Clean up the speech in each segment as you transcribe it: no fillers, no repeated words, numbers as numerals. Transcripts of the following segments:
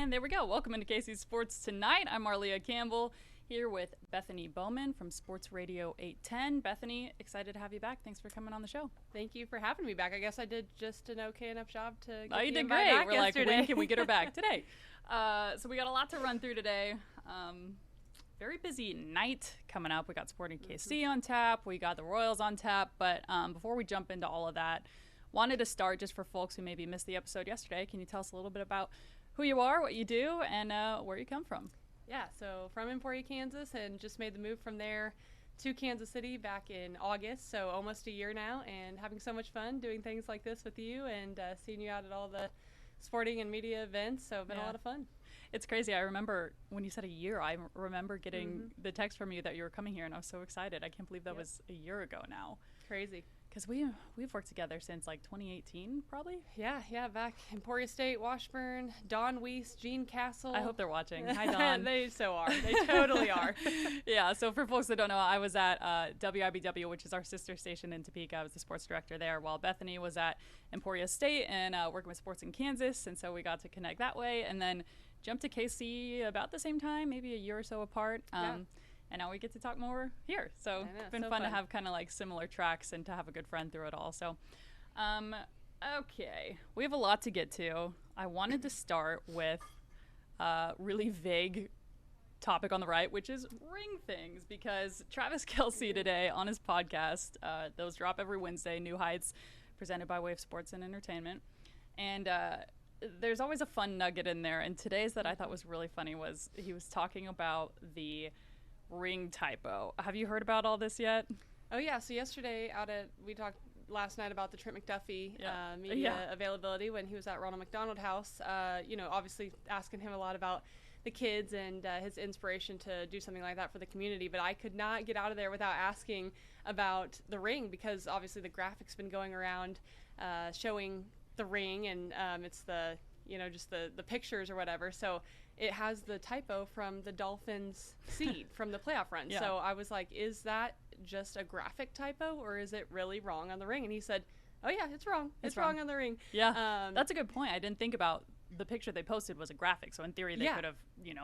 And there we go. Welcome into Casey's Sports Tonight. I'm Marleah Campbell here with Bethany Bowman from Sports Radio 810. Bethany, excited to have you back. Thanks for coming on the show. Thank you for having me back. I guess I did just an okay enough job to get you the did great. Back We're yesterday. like, when can we get her back today? So we got a lot to run through today. Very busy night coming up. We got Sporting KC on tap. We got the Royals on tap. But before we jump into all of that, wanted to start just for folks who maybe missed the episode yesterday. Can you tell us a little bit about who you are, what you do, and where you come from? Yeah, so from Emporia, Kansas, and just made the move from there to Kansas City back in August, so almost a year now, and having so much fun doing things like this with you and seeing you out at all the sporting and media events, so it's been a lot of fun. It's crazy. I remember when you said a year, I remember getting the text from you that you were coming here, and I was so excited. I can't believe that was a year ago now. Crazy. Because we've worked together since like 2018, probably. Yeah, back Emporia State, Washburn, Dawn Weiss, Gene Castle. I hope they're watching. Hi, Dawn. They so are. They totally are. Yeah, so for folks that don't know, I was at WIBW, which is our sister station in Topeka. I was the sports director there, while Bethany was at Emporia State and working with sports in Kansas, and so we got to connect that way, and then jumped to KC about the same time, maybe a year or so apart. And now we get to talk more here. So it's been fun to have kind of like similar tracks and to have a good friend through it all. So, okay, we have a lot to get to. I wanted to start with a really vague topic on the right, which is ring things, because Travis Kelce today on his podcast, those drop every Wednesday, New Heights, presented by Wave Sports and Entertainment. And there's always a fun nugget in there. And today's that I thought was really funny was he was talking about the ring typo. Have you heard about all this yet? Oh yeah, so yesterday we talked last night about the Trent McDuffie media availability when he was at Ronald McDonald House. Obviously asking him a lot about the kids and his inspiration to do something like that for the community, but I could not get out of there without asking about the ring, because obviously the graphic's been going around showing the ring, and it's the just the pictures or whatever, so it has the typo from the Dolphins seed from the playoff run. So I was like, is that just a graphic typo, or is it really wrong on the ring? And he said, oh yeah, it's wrong. It's wrong on the ring. Yeah, that's a good point. I didn't think about the picture they posted was a graphic, so in theory they could have,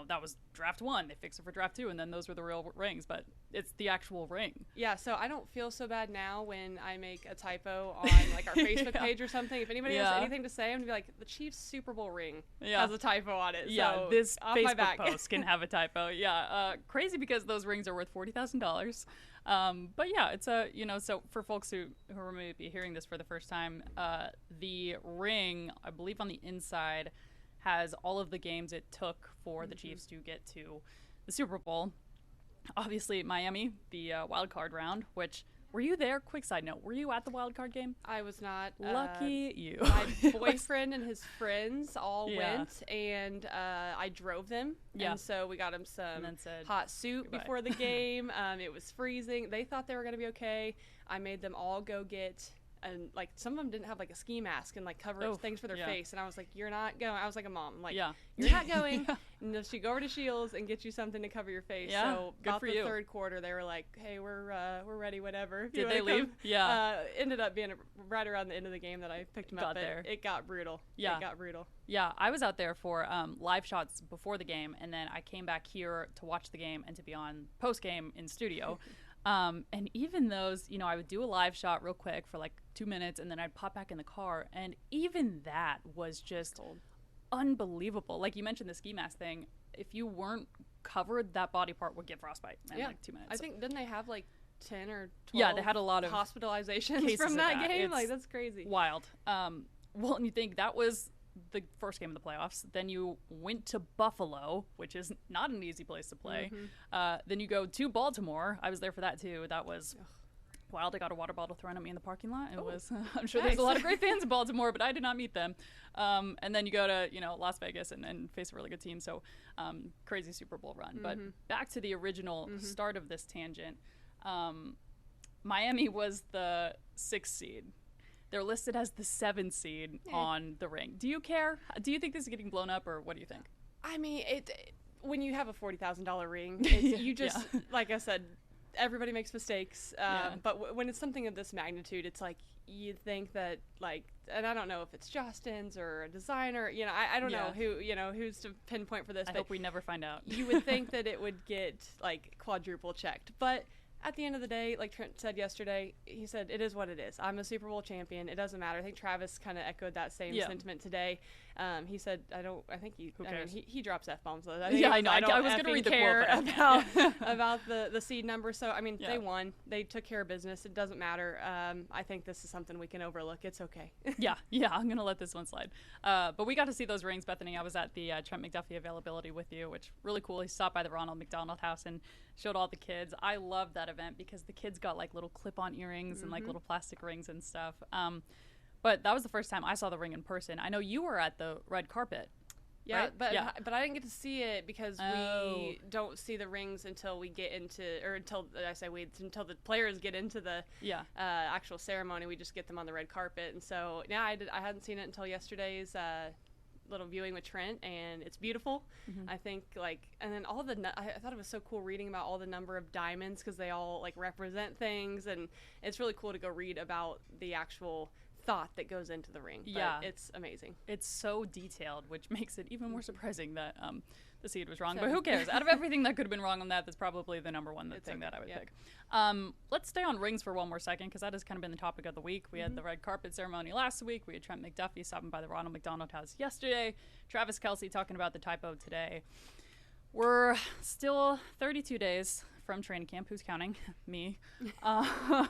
that was draft 1, they fixed it for draft 2, and then those were the real rings, but it's the actual ring. Yeah, so I don't feel so bad now when I make a typo on like our Facebook page or something. If anybody has anything to say, I'm gonna be like, the Chiefs Super Bowl ring has a typo on it. So this Facebook post can have a typo. Crazy, because those rings are worth $40,000. But yeah, it's so for folks who are maybe hearing this for the first time, the ring, I believe on the inside, has all of the games it took for the Chiefs to get to the Super Bowl. Obviously, Miami, the wild card round, which, were you there? Quick side note, were you at the wild card game? I was not. Lucky you. My boyfriend and his friends all went, and I drove them. And so we got them some hot soup before the game. It was freezing. They thought they were going to be okay. I made them all go get, and like some of them didn't have like a ski mask and like cover things for their face. And I was like, you're not going. I was like a mom. Like, you're not going. And she go over to Shields and get you something to cover your face. So about the third quarter, they were like, hey, we're ready, whatever. Did they leave? Ended up being right around the end of the game that I picked them up. There. It got brutal. It got brutal. Yeah, I was out there for live shots before the game, and then I came back here to watch the game and to be on post-game in studio. And even those, I would do a live shot real quick for like 2 minutes, and then I'd pop back in the car, and even that was just unbelievable. Like you mentioned the ski mask thing. If you weren't covered, that body part would get frostbite in like 2 minutes. I think, didn't they have like 10 or 12 they had a lot of hospitalizations from that game? Like, that's crazy. Wild. Well, and you think that was the first game of the playoffs. Then you went to Buffalo, which is not an easy place to play. Then you go to Baltimore. I was there for that too. That was wild. I got a water bottle thrown at me in the parking lot. It was I'm sure there's a lot of great fans in Baltimore, but I did not meet them. And then you go to Las Vegas and face a really good team. So crazy Super Bowl run. But back to the original start of this tangent. Miami was the 6th seed. They're listed as the 7th seed on the ring. Do you care? Do you think this is getting blown up, or what do you think? I mean, when you have a $40,000 ring, you just, like I said, everybody makes mistakes. But when it's something of this magnitude, it's like you think that, like, and I don't know if it's Justin's or a designer, I don't know who's to pinpoint for this. I hope we never find out. You would think that it would get like quadruple checked, but at the end of the day, like Trent said yesterday, he said, it is what it is. I'm a Super Bowl champion. It doesn't matter. I think Travis kind of echoed that same sentiment today. He said, he drops F-bombs. I know. I was going to read the quote about the seed number. So, I mean, they won. They took care of business. It doesn't matter. I think this is something we can overlook. It's okay. Yeah, I'm going to let this one slide. But we got to see those rings, Bethany. I was at the Trent McDuffie availability with you, which really cool. He stopped by the Ronald McDonald House and showed all the kids. I loved that event because the kids got like little clip-on earrings and like little plastic rings and stuff. But that was the first time I saw the ring in person. I know you were at the red carpet. Yeah, right? but I didn't get to see it because we don't see the rings until we get into, or until the players get into the actual ceremony. We just get them on the red carpet, and so I hadn't seen it until yesterday's little viewing with Trent, and it's beautiful. I think and then I thought it was so cool reading about all the number of diamonds because they all like represent things, and it's really cool to go read about the actual thought that goes into the ring. But it's amazing. It's so detailed, which makes it even more surprising that the seed was wrong. But who cares? Out of everything that could have been wrong on that's probably the number one thing that I would pick. Let's stay on rings for one more second because that has kind of been the topic of the week. We had the red carpet ceremony last week. We had Trent McDuffie stopping by the Ronald McDonald House yesterday. Travis Kelce talking about the typo today. We're still 32 days from training camp. Who's counting? Me.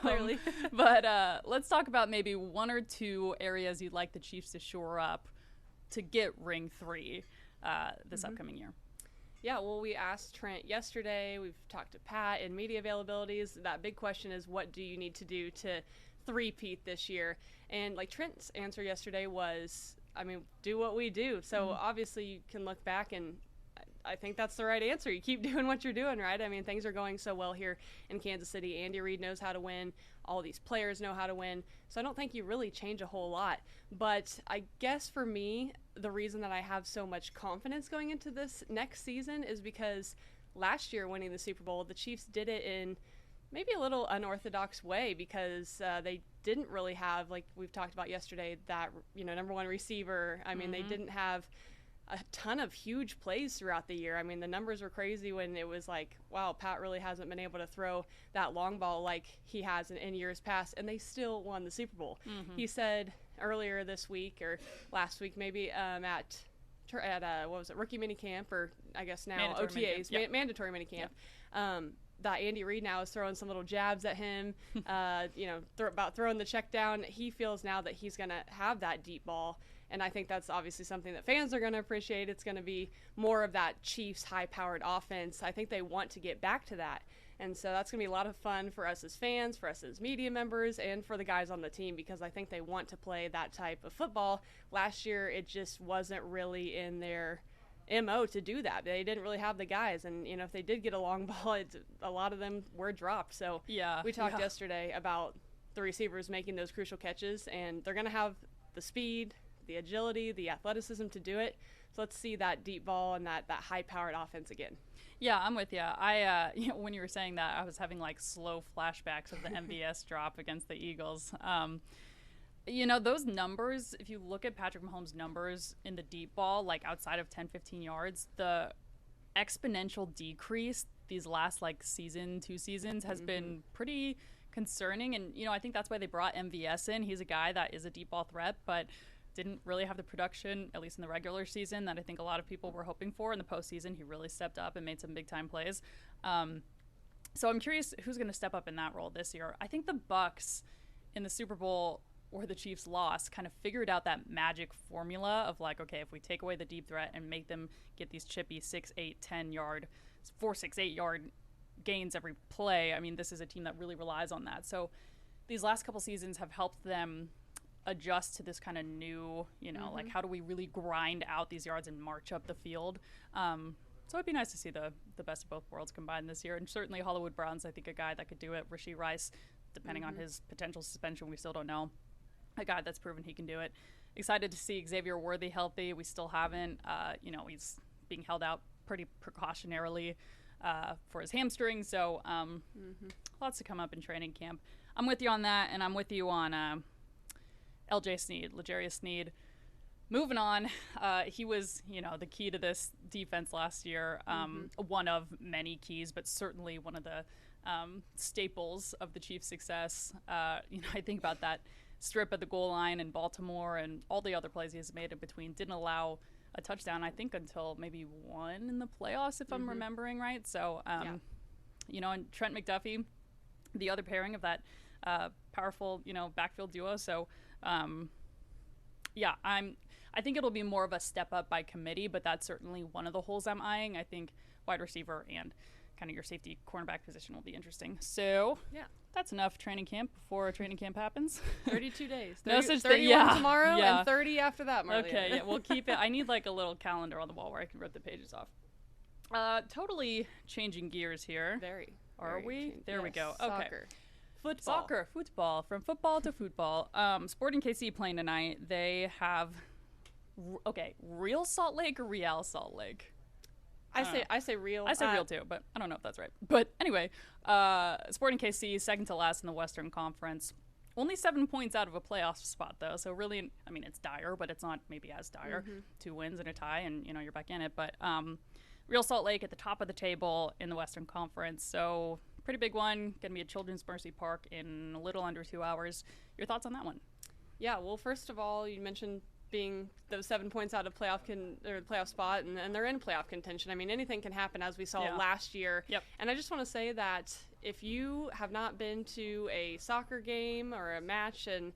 Clearly. But let's talk about maybe one or two areas you'd like the Chiefs to shore up to get ring 3 this upcoming year. Yeah, well, we asked Trent yesterday. We've talked to Pat in media availabilities. That big question is, what do you need to do to three-peat this year? And like Trent's answer yesterday was, do what we do. So obviously you can look back, and I think that's the right answer. You keep doing what you're doing, right? Things are going so well here in Kansas City. Andy Reid knows how to win. All these players know how to win. So I don't think you really change a whole lot. But I guess for me, the reason that I have so much confidence going into this next season is because last year winning the Super Bowl, the Chiefs did it in maybe a little unorthodox way because they didn't really have, like we've talked about yesterday, that number one receiver. They didn't have a ton of huge plays throughout the year. The numbers were crazy when it was like, wow, Pat really hasn't been able to throw that long ball like he has in years past, and they still won the Super Bowl. He said earlier this week, or last week maybe, at what was it, rookie minicamp, or I guess now mandatory OTAs, mandatory minicamp, that Andy Reid now is throwing some little jabs at him, about throwing the check down. He feels now that he's going to have that deep ball. And I think that's obviously something that fans are going to appreciate. It's going to be more of that Chiefs high-powered offense. I think they want to get back to that. And so that's going to be a lot of fun for us as fans, for us as media members, and for the guys on the team, because I think they want to play that type of football. Last year, it just wasn't really in their MO to do that. They didn't really have the guys. And, if they did get a long ball, a lot of them were dropped. So we talked yesterday about the receivers making those crucial catches, and they're going to have the speed, the agility, the athleticism to do it. So let's see that deep ball and that high-powered offense again. Yeah, I'm with you. I when you were saying that, I was having like slow flashbacks of the MVS drop against the Eagles. Those numbers, if you look at Patrick Mahomes' numbers in the deep ball, like outside of 10, 15 yards, the exponential decrease these last two seasons has been pretty concerning. And, I think that's why they brought MVS in. He's a guy that is a deep ball threat, but didn't really have the production, at least in the regular season, that I think a lot of people were hoping for. In the postseason, he really stepped up and made some big-time plays. So I'm curious who's going to step up in that role this year. I think the Bucs in the Super Bowl where the Chiefs lost kind of figured out that magic formula of okay, if we take away the deep threat and make them get these chippy 6, 8, 10 yard, 4, 6, 8 yard gains every play. This is a team that really relies on that. So these last couple seasons have helped them adjust to this kind of new, how do we really grind out these yards and march up the field. So it'd be nice to see the best of both worlds combined this year. And certainly Hollywood Brown's, I think, a guy that could do it. Rashee Rice, depending on his potential suspension, we still don't know. A guy that's proven he can do it. Excited to see Xavier Worthy healthy. We still haven't. He's being held out pretty precautionarily. for his hamstring. So lots to come up in training camp. I'm with you on that, and I'm with you on L'Jarius Sneed. Moving on, he was, the key to this defense last year. One of many keys, but certainly one of the staples of the Chiefs' success. I think about that strip at the goal line in Baltimore and all the other plays he has made in between. Didn't allow a touchdown, I think, until maybe one in the playoffs, if I'm remembering right. So, and Trent McDuffie, the other pairing of that powerful, backfield duo. So, I think it'll be more of a step up by committee, but that's certainly one of the holes I'm eyeing. I think wide receiver and kind of your safety cornerback position will be interesting. So that's enough training camp before training camp happens. 32 days. 30, no such 31 tomorrow and 30 after that, Marleah. Okay, yeah, we'll keep it. I need like a little calendar on the wall where I can rip the pages off. Totally changing gears here. Are we? There we go. Okay. Soccer. Football. From football to football. Sporting KC playing tonight. They have, Real Salt Lake or Real Salt Lake? I say real. I say real too, but I don't know if that's right. But anyway, Sporting KC, second to last in the Western Conference. Only 7 points out of a playoff spot, though. So really, it's dire, but it's not maybe as dire. 2 wins and a tie, and, you're back in it. But Real Salt Lake at the top of the table in the Western Conference. So pretty big one. Going to be at Children's Mercy Park in a little under 2 hours. Your thoughts on that one? Yeah, well, first of all, you mentioned being those 7 points out of playoff spot, and they're in playoff contention. Anything can happen, as we saw last year. Yep. And I just want to say that if you have not been to a soccer game or a match and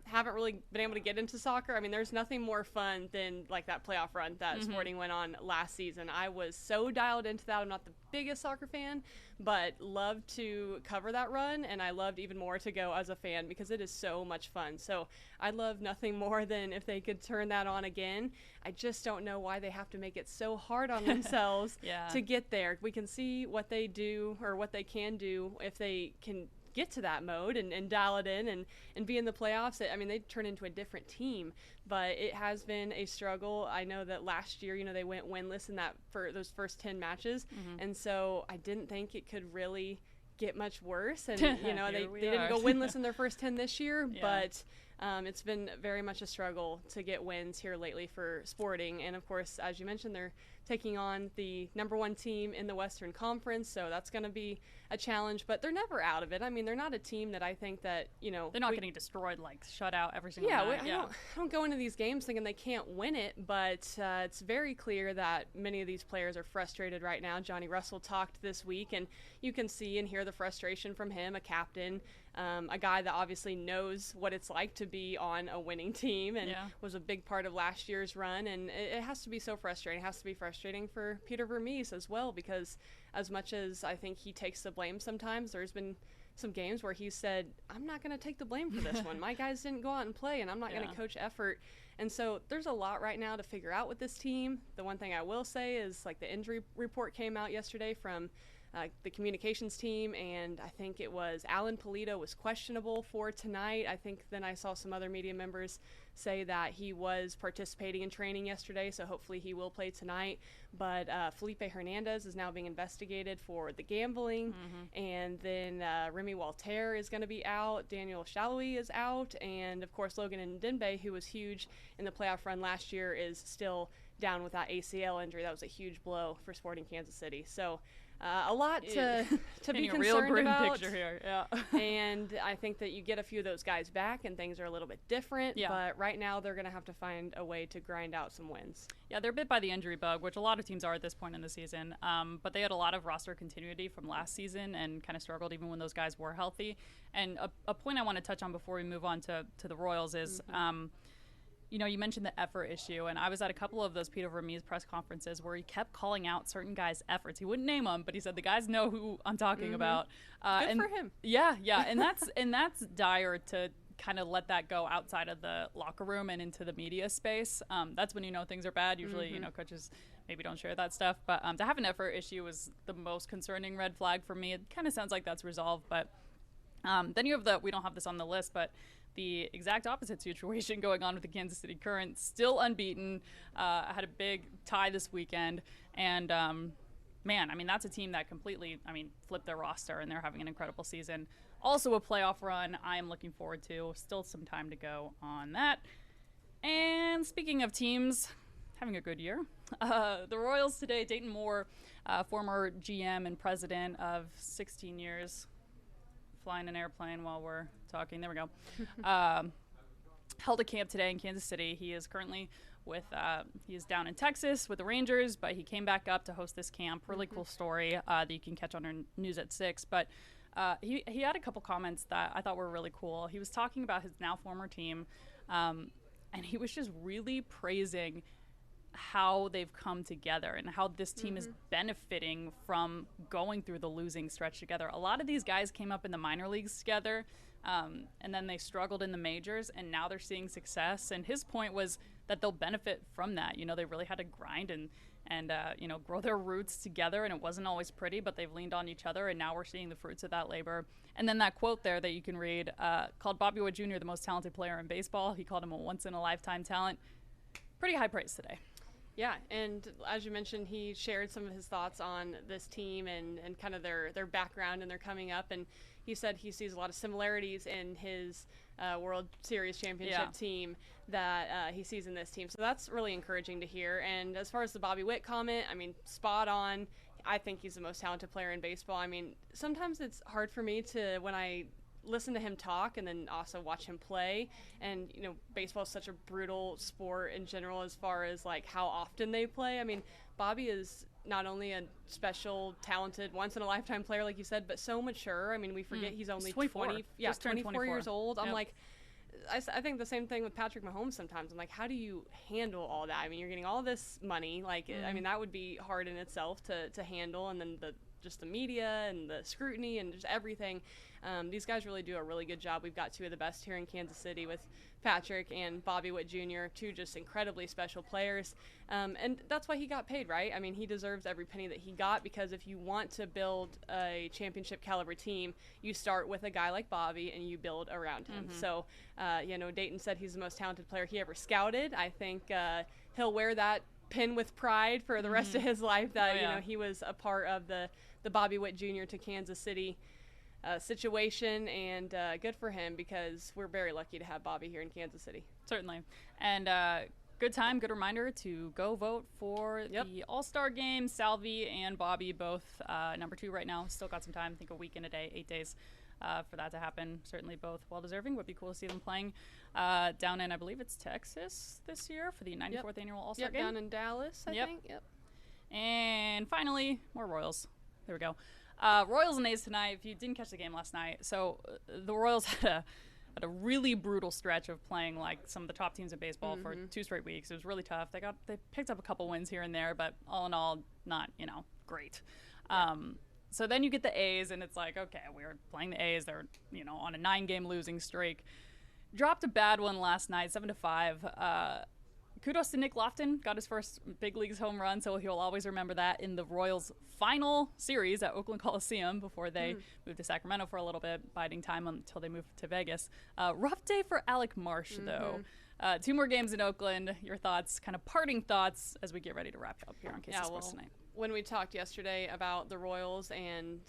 haven't really been able to get into soccer, there's nothing more fun than like that playoff run that Sporting went on last season. I was so dialed into that. I'm not the biggest soccer fan, but loved to cover that run, and I loved even more to go as a fan because it is so much fun. So I love nothing more than if they could turn that on again. I just don't know why they have to make it so hard on themselves to get there. We can see what they do or what they can do if they can get to that mode and dial it in and be in the playoffs. They turn into a different team, but it has been a struggle. I know that last year, they went winless in that for those first 10 matches, and so I didn't think it could really get much worse. And they didn't go winless in their first 10 this year, but it's been very much a struggle to get wins here lately for Sporting. And of course, as you mentioned, they're taking on the number 1 team in the Western Conference, so that's going to be a challenge, but they're never out of it. They're not a team that I think that, they're not getting destroyed, like shut out every single night. I don't go into these games thinking they can't win it, but it's very clear that many of these players are frustrated right now. Johnny Russell talked this week, and you can see and hear the frustration from him, a captain, a guy that obviously knows what it's like to be on a winning team and was a big part of last year's run, and it has to be so frustrating. It has to be frustrating for Peter Vermees as well, because as much as I think he takes the blame sometimes, there's been some games where he said, I'm not going to take the blame for this one. My guys didn't go out and play, and I'm not going to coach effort. And so there's a lot right now to figure out with this team. The one thing I will say is, like, the injury report came out yesterday from the communications team, and I think it was Alan Polito was questionable for tonight. I think then I saw some other media members say that he was participating in training yesterday, so hopefully he will play tonight. But Felipe Hernandez is now being investigated for the gambling, and then Remy Walter is going to be out, Daniel Shalhoub is out, and of course Logan Ndembe, who was huge in the playoff run last year, is still down with that ACL injury. That was a huge blow for Sporting Kansas City. So a lot to be concerned about. Picture here. And I think that you get a few of those guys back and things are a little bit different. But right now they're going to have to find a way to grind out some wins. Yeah, they're bit by the injury bug, which a lot of teams are at this point in the season. But they had a lot of roster continuity from last season and kind of struggled even when those guys were healthy. And a point I want to touch on before we move on to the Royals is you mentioned the effort issue, and I was at a couple of those Peter Vermees press conferences where he kept calling out certain guys' efforts. He wouldn't name them, but he said the guys know who I'm talking about. Good for him. Yeah, and that's dire to kind of let that go outside of the locker room and into the media space. That's when things are bad. Usually, coaches maybe don't share that stuff. But to have an effort issue was the most concerning red flag for me. It kind of sounds like that's resolved, but then you have we don't have this on the list, but the exact opposite situation going on with the Kansas City Current, still unbeaten, had a big tie this weekend, and man, I mean, that's a team that completely, flipped their roster, and they're having an incredible season. Also a playoff run I am looking forward to. Still some time to go on that. And speaking of teams having a good year, the Royals today, Dayton Moore, former GM and president of 16 years, flying an airplane while we're talking. There we go. Held a camp today in Kansas City. He is currently he is down in Texas with the Rangers, but he came back up to host this camp. Really cool story that you can catch on our news at 6. But he had a couple comments that I thought were really cool. He was talking about his now former team, and he was just really praising how they've come together and how this team is benefiting from going through the losing stretch together. A lot of these guys came up in the minor leagues together, and then they struggled in the majors, and now they're seeing success. And his point was that they'll benefit from that. They really had to grind and grow their roots together, and it wasn't always pretty, but they've leaned on each other, and now we're seeing the fruits of that labor. And then that quote there that you can read called Bobby Witt Jr. the most talented player in baseball. He called him a once-in-a-lifetime talent. Pretty high praise today. Yeah, and as you mentioned, he shared some of his thoughts on this team and kind of their background and their coming up, and he said he sees a lot of similarities in his World Series championship team that he sees in this team. So that's really encouraging to hear. And as far as the Bobby Witt comment, spot on. I think he's the most talented player in baseball. Sometimes it's hard for me when I listen to him talk and then also watch him play, and baseball is such a brutal sport in general as far as like how often they play. Bobby is not only a special, talented, once-in-a-lifetime player, like you said, but so mature. We forget he's only 24 years old. Yep. I think the same thing with Patrick Mahomes sometimes. I'm like, how do you handle all that? You're getting all this money. That would be hard in itself to handle, and then just the media and the scrutiny and just everything. These guys really do a really good job. We've got two of the best here in Kansas City with Patrick and Bobby Witt Jr., two just incredibly special players. And that's why he got paid, right? He deserves every penny that he got, because if you want to build a championship caliber team, you start with a guy like Bobby and you build around him. So, Dayton said he's the most talented player he ever scouted. I think he'll wear that pin with pride for the rest of his life that, he was a part of the Bobby Witt Jr. to Kansas City situation, and good for him, because we're very lucky to have Bobby here in Kansas City. Certainly. And good reminder to go vote for the All-Star game. Salvi and Bobby both number 2 right now. Still got some time. I think a week and a day, 8 days for that to happen. Certainly both well-deserving. Would be cool to see them playing down in, I believe it's Texas this year for the 94th annual All-Star game. Down in Dallas, I think. Yep. And finally, more Royals. There we go. Royals and A's tonight. If you didn't catch the game last night, so the Royals had a really brutal stretch of playing like some of the top teams in baseball for 2 straight weeks. It was really tough. They picked up a couple wins here and there, but all in all, not great. So then you get the A's, and it's like, okay, we were playing the A's. They're on a 9-game losing streak. Dropped a bad one last night, 7-5. Kudos to Nick Lofton, got his first big leagues home run, so he'll always remember that in the Royals' final series at Oakland Coliseum before they moved to Sacramento for a little bit, biding time until they moved to Vegas. Rough day for Alec Marsh, though. 2 more games in Oakland. Your thoughts, kind of parting thoughts, as we get ready to wrap up here on KC Sports Tonight. When we talked yesterday about the Royals and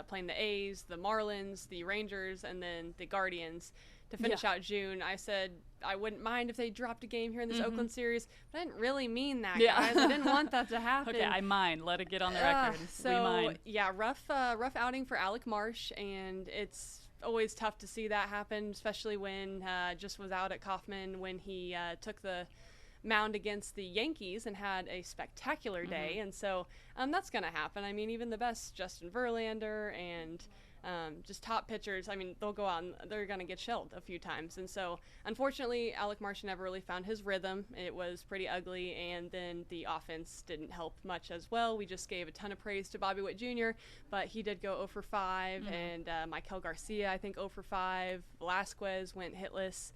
playing the A's, the Marlins, the Rangers, and then the Guardians to finish out June, I said I wouldn't mind if they dropped a game here in this Oakland series, but I didn't really mean that, guys. I didn't want that to happen. Okay, I mind. Let it get on the record. We mind. Rough outing for Alec Marsh, and it's always tough to see that happen, especially when just was out at Kauffman when he took the mound against the Yankees and had a spectacular day. And so that's going to happen. Even the best Justin Verlander and just top pitchers, they'll go out and they're going to get shelled a few times. And so, unfortunately, Alec Marsh never really found his rhythm. It was pretty ugly, and then the offense didn't help much as well. We just gave a ton of praise to Bobby Witt Jr., but he did go 0 for 5, and Maikel Garcia, I think, 0 for 5. Velasquez went hitless.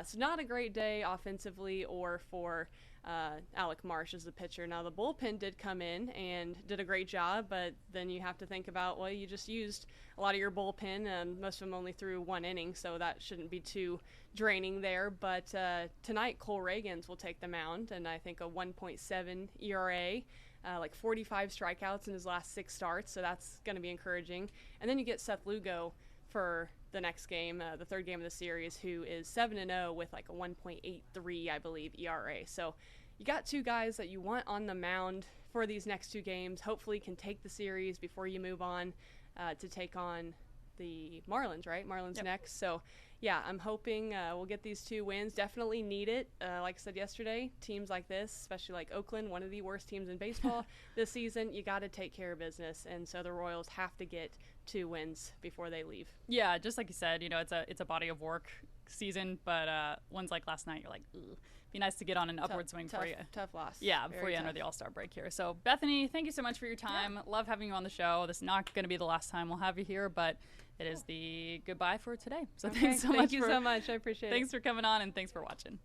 So not a great day offensively or for Alec Marsh is the pitcher. Now, the bullpen did come in and did a great job, but then you have to think about, well, you just used a lot of your bullpen, and most of them only threw 1 inning, so that shouldn't be too draining there. But tonight, Cole Reagans will take the mound, and I think a 1.7 ERA, like 45 strikeouts in his last 6 starts, so that's going to be encouraging. And then you get Seth Lugo for the next game, the third game of the series, who is 7-0 with like a 1.83, I believe, ERA. So you got 2 guys that you want on the mound for these next 2 games. Hopefully can take the series before you move on to take on the Marlins, right? Marlins next. So, yeah, I'm hoping we'll get these 2 wins. Definitely need it. Like I said yesterday, teams like this, especially like Oakland, one of the worst teams in baseball this season, you got to take care of business. And so the Royals have to get 2 wins before they leave. Yeah, just like you said, it's a body of work season, but ones like last night, you're like, ugh. Be nice to get on an upward swing for you. Tough loss. Yeah, before you enter the All-Star break here. So, Bethany, thank you so much for your time. Yeah. Love having you on the show. This is not going to be the last time we'll have you here, but it is the goodbye for today. So thanks so much. Thank you so much. I appreciate it. Thanks for coming on, and thanks for watching.